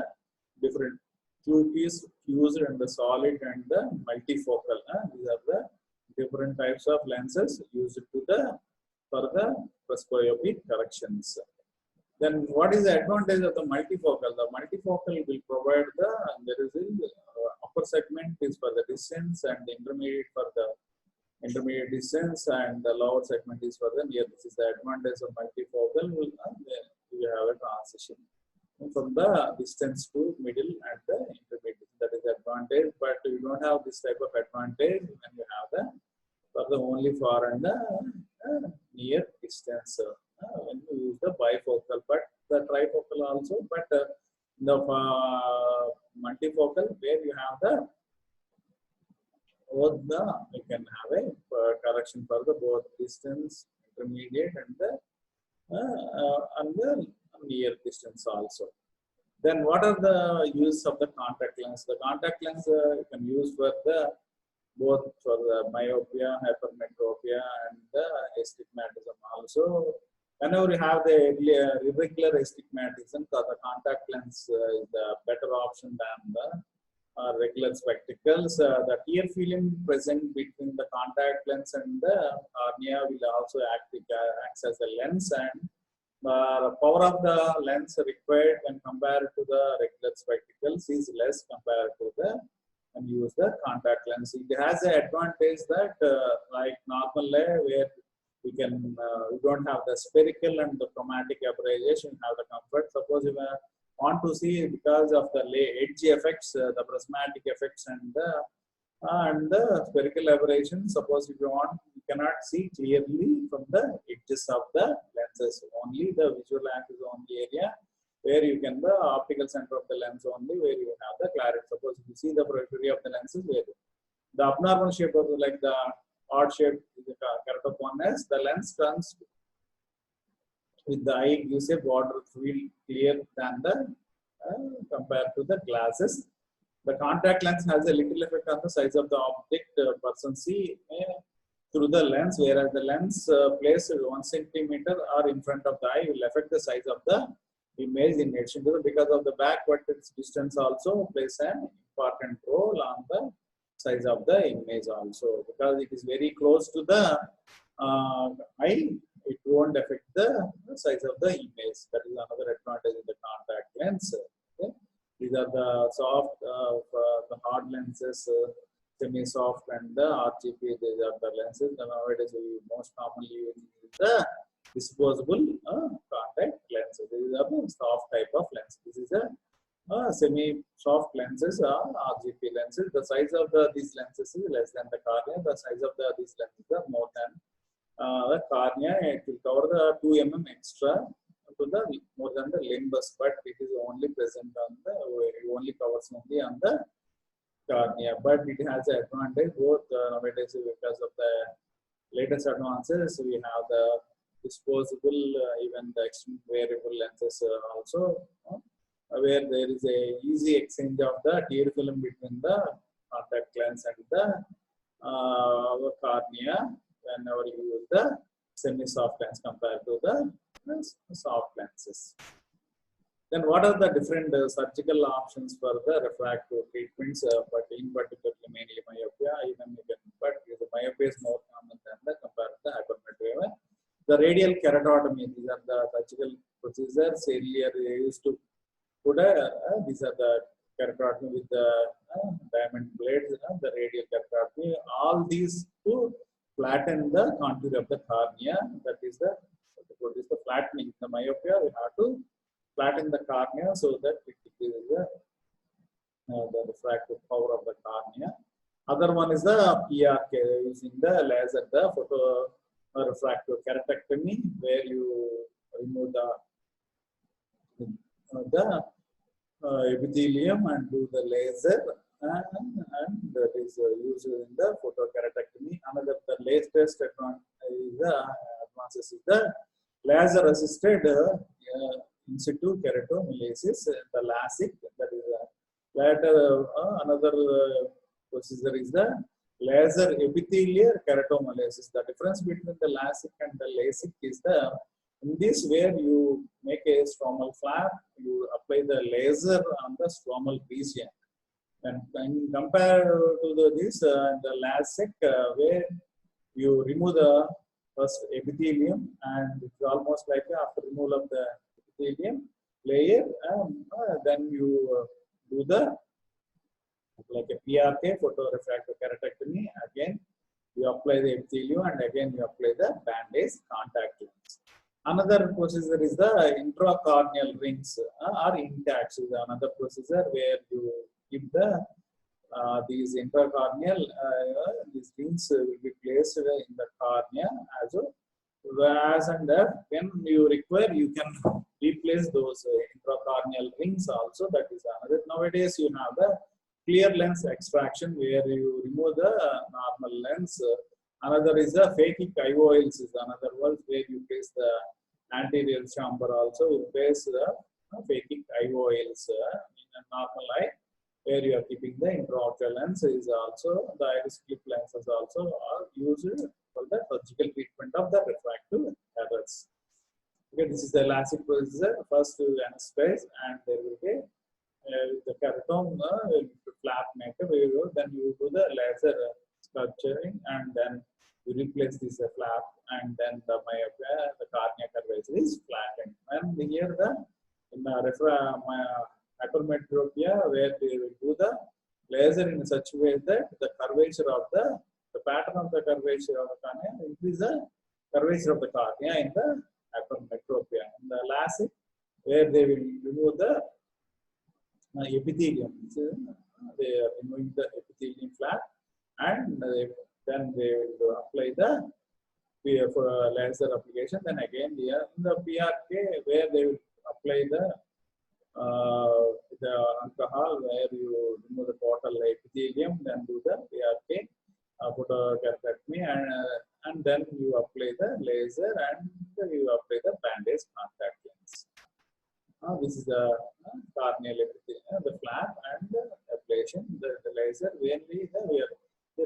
different pupils used in the solid and the multifocal. These are the different types of lenses used to for the presbyopic corrections. Then what is the advantage of the multifocal? The multifocal will provide there is upper segment is for the distance and the intermediate for the intermediate distance, and the lower segment is for the near. This is the advantage of multifocal. You have a transition from the distance to middle and the intermediate. That is the advantage, but you don't have this type of advantage when you have for the only far and the near distance. When you use the bifocal, but the trifocal also, but the multifocal, where you have both you can have a correction for the both distance, intermediate, and the near distance also. Then what are the use of the contact lens? The contact lens you can use for both for the myopia, hypermetropia, and the astigmatism also. Whenever you have the irregular astigmatism, the contact lens is the better option than the regular spectacles. The tear film present between the contact lens and the cornea will also act as a lens, and the power of the lens required when compared to the regular spectacles is less compared to the when you use the contact lens. It has an advantage that like normal where we can we don't have the spherical and the chromatic aberration, have the comfort. Suppose you want to see because of the edge effects, the prismatic effects, and the spherical aberration. Suppose if you want, you cannot see clearly from the edges of the lenses. Only the visual axis on the area where you can the optical center of the lens only where you have the clarity. Suppose if you see the periphery of the lenses where the abnormal shape of like the odd shape is the keratoconus, the lens turns with the eye gives a broader field clear than the compared to the glasses. The contact lens has a little effect on the size of the object person see through the lens, whereas the lens placed 1 centimeter or in front of the eye will affect the size of the image in addition to because of the backward distance also plays an important role on the size of the image also, because it is very close to the eye, it won't affect the size of the image. That is another advantage of the contact lens. Okay? These are the soft, the hard lenses, semi-soft, and the RGP. These are the lenses. And nowadays we most commonly use the disposable contact lenses. These are the soft type of lenses. This is a semi-soft lenses are RGP lenses. The size of these lenses is less than the cornea. The size of these lenses are more than the cornea. It will cover the 2 mm extra to the more than the limbus, but it is only present on the it only covers only on the cornea. But it has an advantage both nowadays because of the latest advances. We have the disposable, even the extreme variable lenses also. Where there is a easy exchange of the tear film between the contact lens and the cornea whenever you use the semi-soft lens compared to the soft lenses. Then what are the different surgical options for the refractive treatments, but in particular mainly myopia, even you can, but the myopia is more common than the compared to the hypermetropia. The radial keratotomy, these are the surgical procedures. Earlier they used to put these are the keratotomy with the diamond blades, the radial keratotomy. All these to flatten the contour of the cornea. That is the what is the flattening. The myopia we have to flatten the cornea so that it decreases the refractive power of the cornea. Other one is the PRK, using the laser, the photo refractive keratectomy, where you remove the epithelium and do the laser, and that is used in the photokeratectomy. Another, the latest advances is the laser assisted in situ keratomyelitis, the LASIK. That is later another procedure is the laser epithelial keratomyelitis. The difference between the LASIK and the LASIK is the in this where you make a stromal flap, you apply the laser on the stromal region. And compared to the LASIK, where you remove the first epithelium, and it's almost like after removal of the epithelium layer, then you do the like a PRK, photorefractive keratectomy. Again, you apply the epithelium, and again you apply the bandage contact lens. Another procedure is the intracorneal rings or intact. Is another procedure where you keep the these intracorneal these rings will be placed in the cornea as and when you require, you can replace those intracorneal rings also. That is another. Nowadays you have the clear lens extraction where you remove the normal lens. Another is the phakic IOLs, is another one where you place the anterior chamber also. You place the phakic IOLs in a normal eye, where you are keeping the intraocular lens. Is also the iris clip lenses also are used for the surgical treatment of the refractive errors. Okay, this is the LASIK procedure. First you anesthetize, and there will be the keratome flap makeup. Then you do the laser sculpturing, and then you replace this flap, and then the myopia, the cornea curvature is flattened. And here the in the hypermetropia, where they will do the laser in such a way that the curvature of the pattern of the curvature of the cornea increase the curvature of the cornea in the hypermetropia. In the LASIK, where they will remove the epithelium. They are removing the epithelium flap, and then they will apply the for laser application. Then again here in the PRK, where they will apply the alcohol, where you remove the total epithelium, then do the PRK photokeratectomy, and then you apply the laser, and you apply the bandage contact lens. This is the corneal epithelium, the flap, and the ablation, the laser. When we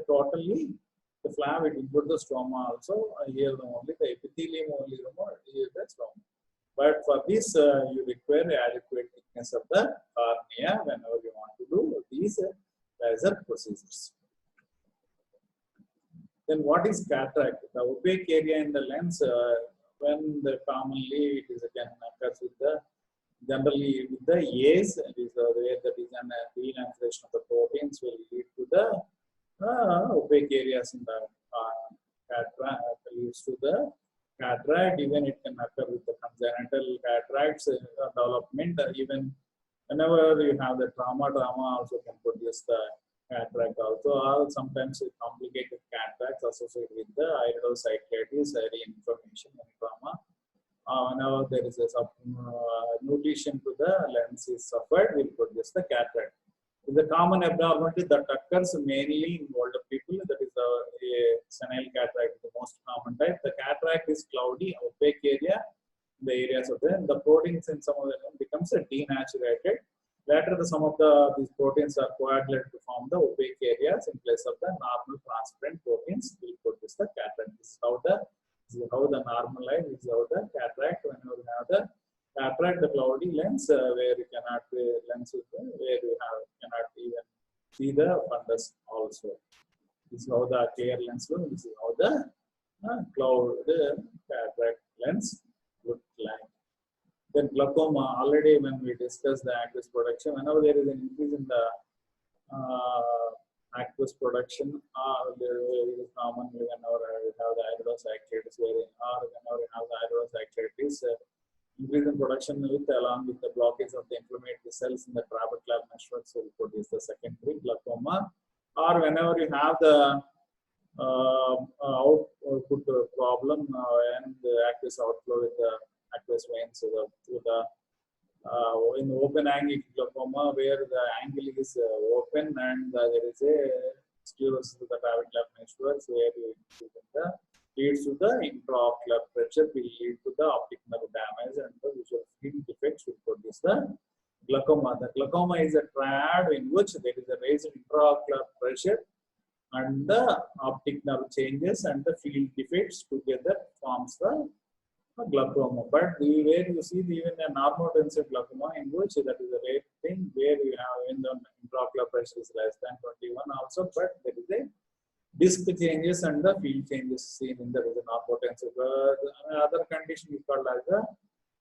totally the flap, it includes the stroma also. Here only the epithelium only removed, here the stroma. But for this, you require adequate thickness of the cornea whenever you want to do these laser procedures. Then what is cataract? The opaque area in the lens, when the commonly it is again occurs with the generally with the A's, it is where the denaturation of the proteins will lead to the opaque areas in the cataract, leads to the cataract. Even it can occur with the congenital cataracts development. Even whenever you have the trauma also can produce the cataract also, or sometimes complicated cataracts associated with the iridocyclitis, inflammation and trauma. Whenever there is a nutrition to the lens is suffered, will produce the cataract. The common abnormality that occurs mainly in older people, that is a senile cataract, the most common type. The cataract is cloudy, opaque area, the areas of the proteins in some of them becomes denaturated. Later, some of these proteins are coagulated to form the opaque areas in place of the normal transparent proteins will produce the cataract. This is how the normal light, this is how the cataract, whenever you have the Cataract, the cloudy lens, where you cannot lens where you cannot even see the fundus also. This is how the clear lens looks. This is how the cloud cataract lens look like. Then glaucoma, already when we discussed the aqueous production, whenever there is an increase in the aqueous production, there is common whenever we have the iridocyclitis, whenever we have the iridocyclitis, increase in production along with the blockage of the inflammatory cells in the trabecular networks will produce the secondary glaucoma. Or whenever you have the output problem and the aqueous outflow with the aqueous veins through the in open angle glaucoma, where the angle is open and there is a sclerosis of the trabecular networks, where you leads to the intraocular pressure, will lead to the optic nerve damage, and the visual field defects will produce the glaucoma. The glaucoma is a triad in which there is a raised intraocular pressure and the optic nerve changes and the field defects together forms the glaucoma. But where you see even a normotensive glaucoma, in which that is a rare thing, where you have when the intraocular pressure is less than 21 also, but there is a disc changes and the field changes seen in the normotensive. Other condition is called as the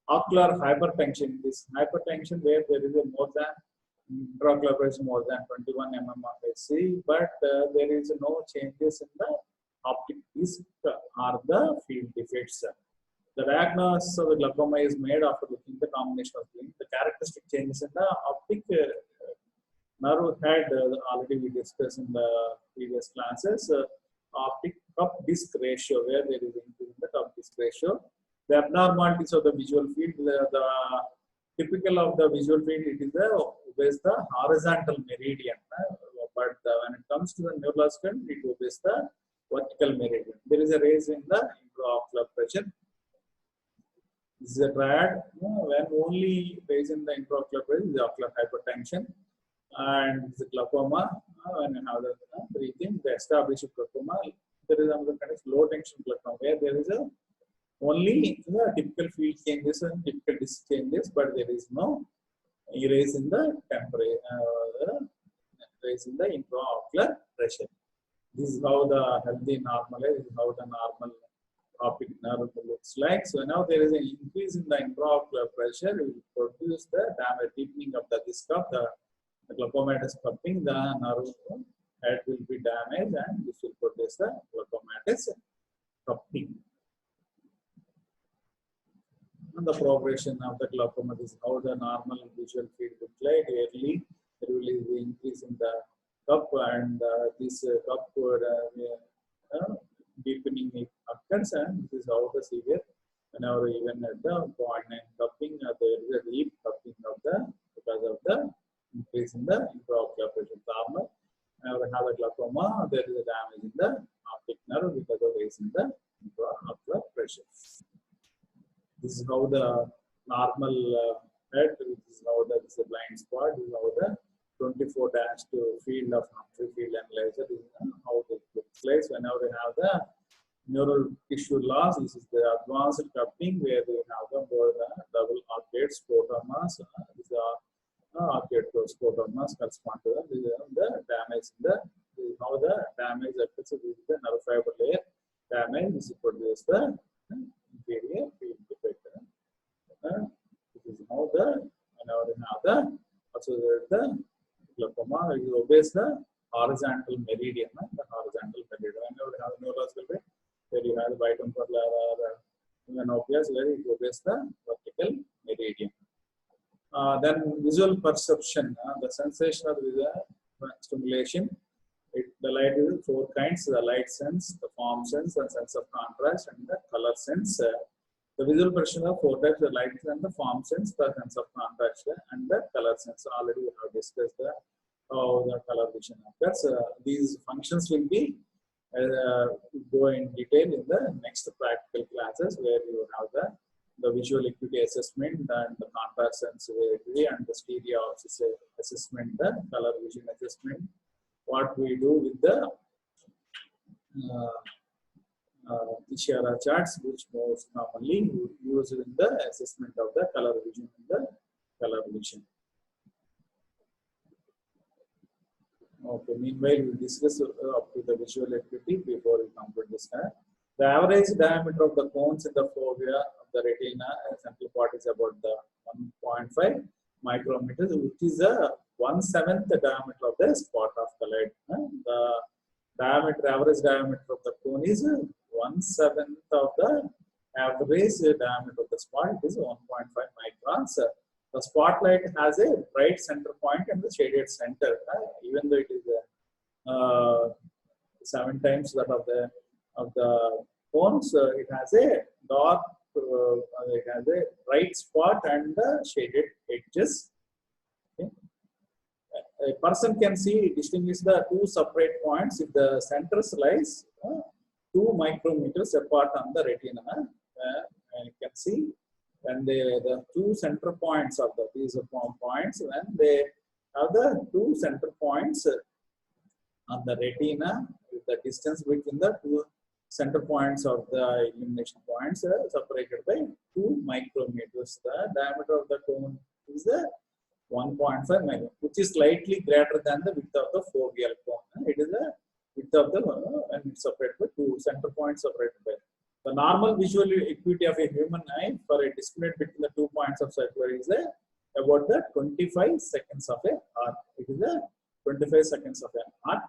ocular hypertension. This hypertension where there is a more than intraocular pressure more than 21 mm of AC, but there is no changes in the optic disc or the field defects. The diagnosis of the glaucoma is made after looking at the combination of things. The characteristic changes in the optic nerve head, already we discussed in the previous classes. Optic cup disc ratio, where there is increase in the cup disc ratio. The abnormalities of the visual field, the typical of the visual field, it is obeys the horizontal meridian, but when it comes to the neurological, it obeys the vertical meridian. There is a raise in the intraocular pressure. This is a triad. When only raise in the intraocular pressure is the ocular hypertension, and the glaucoma. When you have the three things, the established glaucoma, there is another kind of low tension glaucoma, where there is a only typical field changes and typical disc changes, but there is no raise in the temperature, raise in the intraocular pressure. This is how the healthy normal, this is how the normal optic nerve looks like. So now there is an increase in the intraocular pressure, it will produce the damage, deepening of the disc of the glaucomatous cupping. The nerve head will be damaged, and this will produce the glaucomatous cupping. And the progression of the glaucoma, this is how the normal visual field looks like. Early, there will be the increase in the cup, and this cup deepening it occurs, and this is how the severe. Whenever even at the 0.9 cupping, there is a deep cupping of the because of the increase in the intraocular pressure. Normal. Whenever we have a glaucoma, there is a damage in the optic nerve because of raise in the intraocular pressure. This is how the normal head, this is how this is a blind spot, this is how the 24-2 field of Humphrey field analyzer, this is how it looks like. Whenever we have the neural tissue loss, this is the advanced cupping, where we have the double arcade scotomas. These are arcade scotomas correspond to the damage in the, this is how the damage occurs. This is the nerve fiber layer damage. This produces the inferior field defect. This is how the whenever we have the associated glaucoma, it obeys the horizontal meridian. The horizontal meridian. Whenever we have the neurological way, where you have the bitemporal or menopias, where it obeys the vertical meridian. Then visual perception, the sensation of visual stimulation. The light is four kinds: the light sense, the form sense, the sense of contrast, and the color sense. The visual perception of four types: the light and the form sense, the sense of contrast, and the color sense. Already we have discussed how the color vision occurs. These functions will be go in detail in the next practical classes, where you have the visual acuity assessment and the contrast sensitivity and the stereo assessment, the color vision assessment. What we do with the Ishara charts, which most commonly used in the assessment of the color vision in the color vision. Okay, meanwhile, we discuss up to the visual acuity before we complete this. The average diameter of the cones in the fovea of the retina, central part, is about the 1.5 micrometers, which is a 1/7 diameter of the spot of the light. The average diameter of the cone is 1/7 of the average diameter of the spot. It is 1.5 microns. The spotlight has a bright center point and the shaded center. Even though it is 7 times that of the cones, it has a dark, it has a bright spot and the shaded edges. Okay. A person can distinguish the two separate points if the centers lies 2 micrometers apart on the retina. And you can see when the two center points of these points, when they have the two center points on the retina, the distance between the two center points of the illumination points separated by 2 micrometers. The diameter of the cone is 1.5 micron, which is slightly greater than the width of the foveal cone. It is the width of the and it's separated by 2 center points separated by. The normal visual acuity of a human eye for a display between the 2 points of circular is about the 25 seconds of an arc. It is 25 seconds of an arc.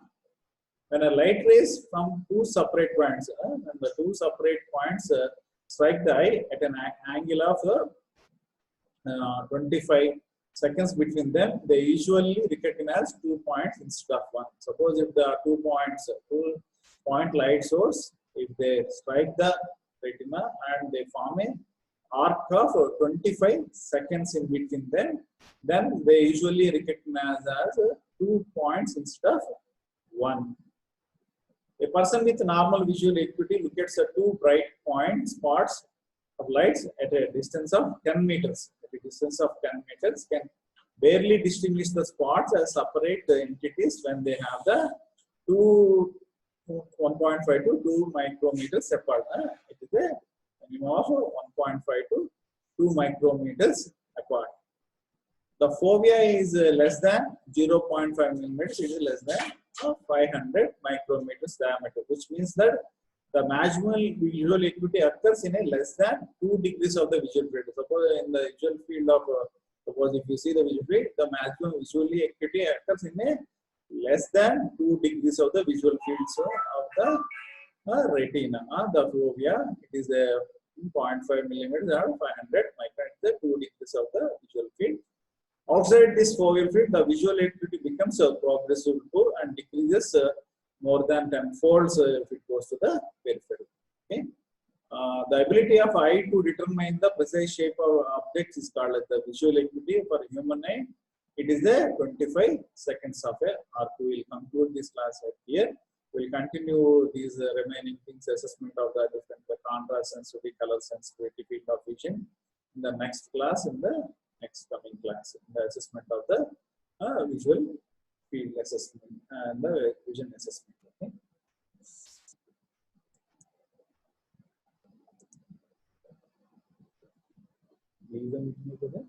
When a light rays from 2 separate points, and the 2 separate points strike the eye at an angle of 25 seconds between them, they usually recognize 2 points instead of 1. Suppose if the 2 points, 2-point light source, if they strike the retina and they form an arc of 25 seconds in between them, then they usually recognize as 2 points instead of 1. A person with normal visual acuity looks at 2 bright spots of lights at a distance of 10 meters. At a distance of 10 meters, can barely distinguish the spots as separate entities when they have the 1.5 to 2 micrometers apart. It is a minimum of 1.5 to 2 micrometers apart. The fovea is less than 0.5 millimeters. It is less than 500 micrometers diameter, which means that the maximal visual acuity occurs in a less than 2 degrees of the visual field. Suppose in the visual field of, suppose if you see the visual field, the maximum visual acuity occurs in a less than 2 degrees of the visual fields of the retina. The fovea, it is a 0.5 millimeters or 500 microns, the 2 degrees of the visual field. Outside this foveal field, the visual acuity becomes progressive and decreases more than 10 folds if it goes to the periphery. Okay. The ability of eye to determine the precise shape of objects is called as the visual acuity for human eye. It is 25 seconds of an arc. We will conclude this class here. We will continue these remaining things, assessment of the different contrast sensitivity, color sensitivity, field of vision in the next class, in the next coming class, in the assessment of the visual field assessment and the vision assessment. Okay. Leave the meeting over there.